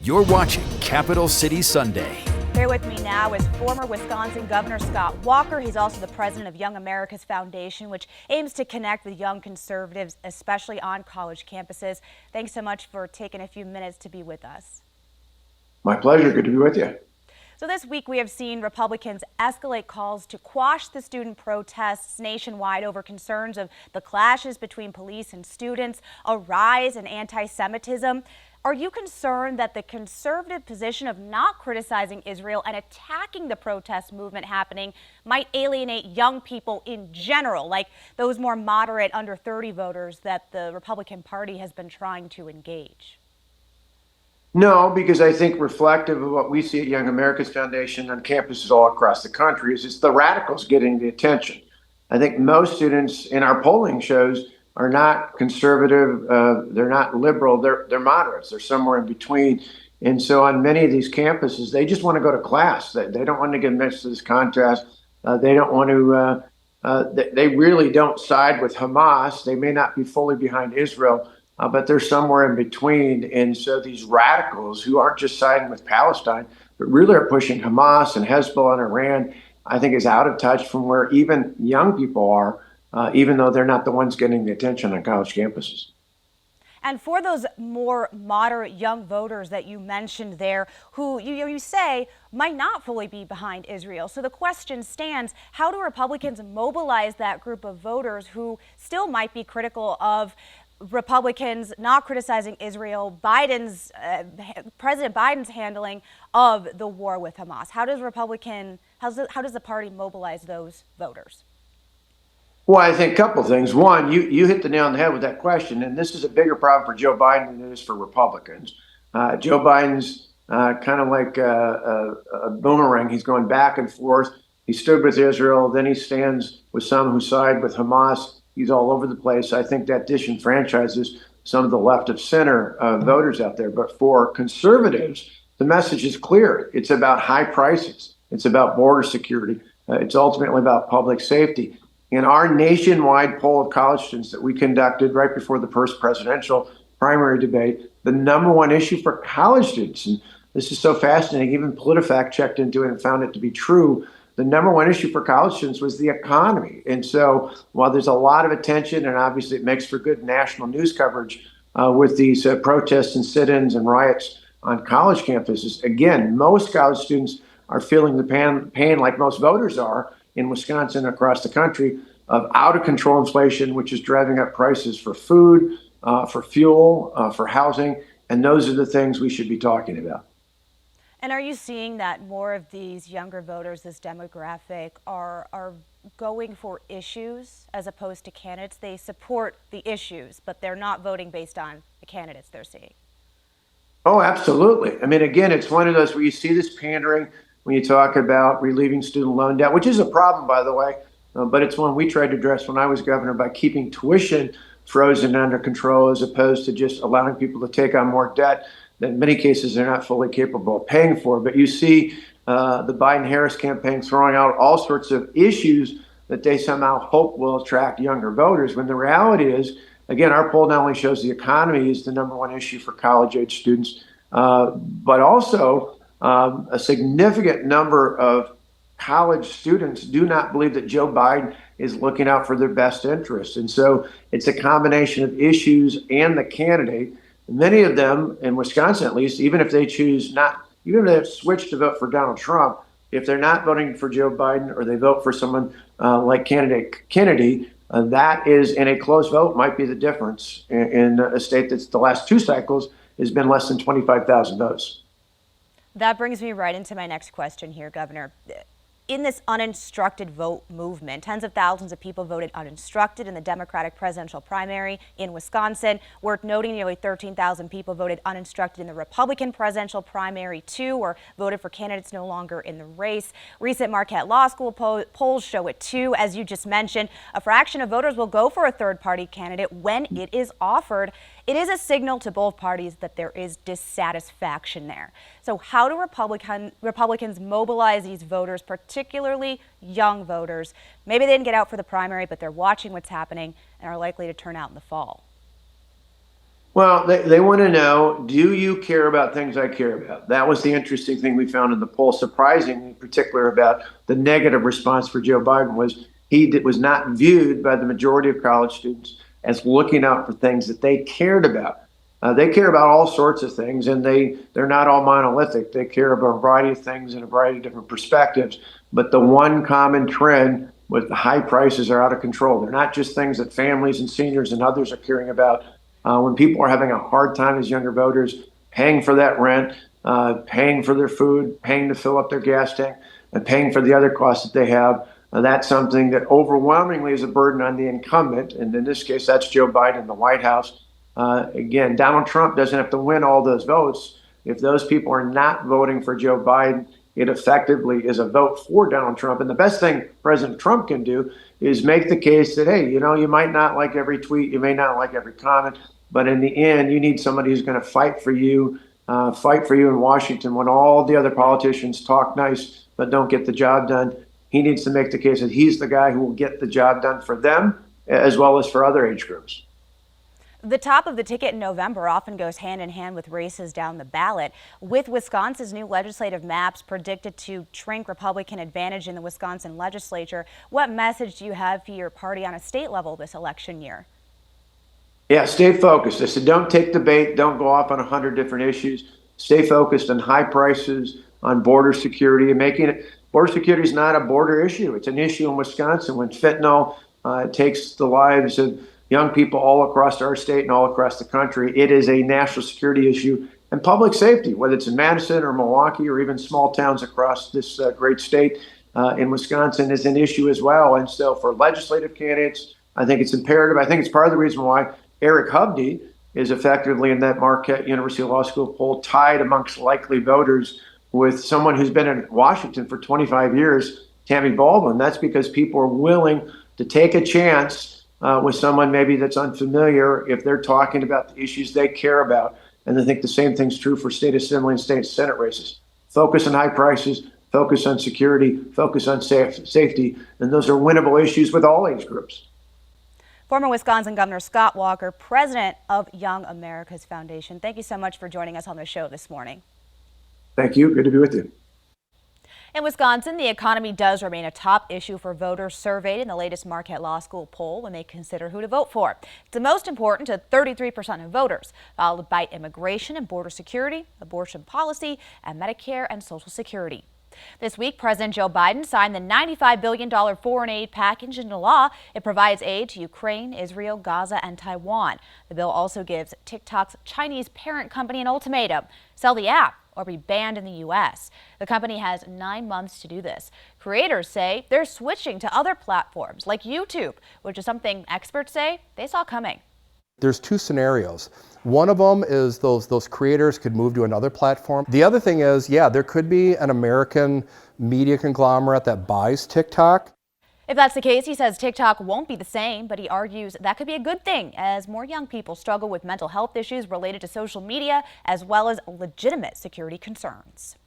You're watching Capital City Sunday. Here with me now is former Wisconsin Governor Scott Walker. He's also the president of Young America's Foundation, which aims to connect with young conservatives, especially on college campuses. Thanks so much for taking a few minutes to be with us. My pleasure. Good to be with you. So this week we have seen Republicans escalate calls to quash the student protests nationwide over concerns of the clashes between police and students, a rise in anti-Semitism. Are you concerned that the conservative position of not criticizing Israel and attacking the protest movement happening might alienate young people in general, like those more moderate under 30 voters that the Republican Party has been trying to engage? No, because I think reflective of what we see at Young America's Foundation on campuses all across the country is it's the radicals getting the attention. I think most students in our polling shows are not conservative, they're not liberal, they're moderates, they're somewhere in between. And so on many of these campuses, they just want to go to class. They don't want to get mixed to this contest. They don't want to, they really don't side with Hamas. They may not be fully behind Israel, but they're somewhere in between. And so these radicals who aren't just siding with Palestine, but really are pushing Hamas and Hezbollah and Iran, I think is out of touch from where even young people are. Even though they're not the ones getting the attention on college campuses. And for those more moderate young voters that you mentioned there, who you say might not fully be behind Israel. So the question stands, how do Republicans mobilize that group of voters who still might be critical of Republicans not criticizing Israel, President Biden's handling of the war with Hamas? How does the party mobilize those voters? Well, I think a couple of things. One, you hit the nail on the head with that question, and this is a bigger problem for Joe Biden than it is for Republicans. Joe Biden's kind of like a boomerang. He's going back and forth. He stood with Israel, then he stands with some who side with Hamas. He's all over the place. I think that disenfranchises some of the left of center voters out there. But for conservatives, the message is clear. It's about high prices. It's about border security. It's ultimately about public safety. In our nationwide poll of college students that we conducted right before the first presidential primary debate, the number one issue for college students, and this is so fascinating, even PolitiFact checked into it and found it to be true, the number one issue for college students was the economy. And so while there's a lot of attention, and obviously it makes for good national news coverage with these protests and sit-ins and riots on college campuses, again, most college students are feeling the pain like most voters are in Wisconsin and across the country of out of control inflation, which is driving up prices for food, for fuel, for housing. And those are the things we should be talking about. And are you seeing that more of these younger voters, this demographic, are going for issues as opposed to candidates? They support the issues, but they're not voting based on the candidates they're seeing. Oh, absolutely. I mean, again, it's one of those where you see this pandering when you talk about relieving student loan debt, which is a problem, by the way, but it's one we tried to address when I was governor by keeping tuition frozen under control as opposed to just allowing people to take on more debt that in many cases they're not fully capable of paying for. But you see the Biden-Harris campaign throwing out all sorts of issues that they somehow hope will attract younger voters, when the reality is, again, our poll not only shows the economy is the number one issue for college-age students, but also a significant number of college students do not believe that Joe Biden is looking out for their best interests. And so it's a combination of issues and the candidate. Many of them, in Wisconsin at least, even if they choose not, even if they switch to vote for Donald Trump, if they're not voting for Joe Biden or they vote for someone like candidate Kennedy, that is in a close vote might be the difference in a state that's the last two cycles has been less than 25,000 votes. That brings me right into my next question here, Governor. In this uninstructed vote movement, tens of thousands of people voted uninstructed in the Democratic presidential primary in Wisconsin. Worth noting, nearly 13,000 people voted uninstructed in the Republican presidential primary too, or voted for candidates no longer in the race. Recent Marquette Law School polls show it too. As you just mentioned, a fraction of voters will go for a third-party candidate when it is offered. It is a signal to both parties that there is dissatisfaction there. So how do Republicans mobilize these voters, particularly young voters? Maybe they didn't get out for the primary, but they're watching what's happening and are likely to turn out in the fall. Well, they want to know, do you care about things I care about? That was the interesting thing we found in the poll, surprising in particular about the negative response for Joe Biden was was not viewed by the majority of college students as looking out for things that they cared about. They care about all sorts of things, and they're not all monolithic. They care about a variety of things and a variety of different perspectives. But the one common trend was the high prices are out of control. They're not just things that families and seniors and others are caring about. When people are having a hard time as younger voters paying for that rent, paying for their food, paying to fill up their gas tank, and paying for the other costs that they have, that's something that overwhelmingly is a burden on the incumbent. And in this case, that's Joe Biden in the White House. Again, Donald Trump doesn't have to win all those votes. If those people are not voting for Joe Biden, it effectively is a vote for Donald Trump. And the best thing President Trump can do is make the case that, hey, you might not like every tweet, you may not like every comment, but in the end, you need somebody who's going to fight for you in Washington when all the other politicians talk nice but don't get the job done. He needs to make the case that he's the guy who will get the job done for them as well as for other age groups. The top of the ticket in November often goes hand in hand with races down the ballot. With Wisconsin's new legislative maps predicted to shrink Republican advantage in the Wisconsin legislature, what message do you have for your party on a state level this election year? Yeah, stay focused. I said, don't take the bait. Don't go off on 100 different issues. Stay focused on high prices, on border security, and making it. Border security is not a border issue. It's an issue in Wisconsin when fentanyl takes the lives of young people all across our state and all across the country. It is a national security issue and public safety, whether it's in Madison or Milwaukee or even small towns across this great state in Wisconsin, is an issue as well. And so for legislative candidates, I think it's imperative. I think it's part of the reason why Eric Hovde is effectively in that Marquette University Law School poll tied amongst likely voters with someone who's been in Washington for 25 years, Tammy Baldwin. That's because people are willing to take a chance with someone maybe that's unfamiliar if they're talking about the issues they care about. And I think the same thing's true for state assembly and state senate races. Focus on high prices, focus on security, focus on safety, and those are winnable issues with all age groups. Former Wisconsin Governor Scott Walker, president of Young America's Foundation. Thank you so much for joining us on the show this morning. Thank you. Good to be with you. In Wisconsin, the economy does remain a top issue for voters surveyed in the latest Marquette Law School poll when they consider who to vote for. It's the most important to 33% of voters, followed by immigration and border security, abortion policy, and Medicare and Social Security. This week, President Joe Biden signed the $95 billion foreign aid package into law. It provides aid to Ukraine, Israel, Gaza, and Taiwan. The bill also gives TikTok's Chinese parent company an ultimatum: sell the app or be banned in the U.S. The company has 9 months to do this. Creators say they're switching to other platforms like YouTube, which is something experts say they saw coming. There's two scenarios. One of them is those creators could move to another platform. The other thing is, yeah, there could be an American media conglomerate that buys TikTok. If that's the case, he says TikTok won't be the same, but he argues that could be a good thing as more young people struggle with mental health issues related to social media, as well as legitimate security concerns.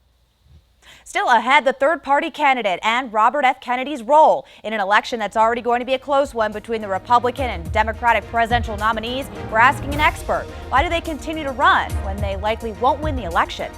Still ahead, the third-party candidate and Robert F. Kennedy's role in an election that's already going to be a close one between the Republican and Democratic presidential nominees. We're asking an expert, why do they continue to run when they likely won't win the election?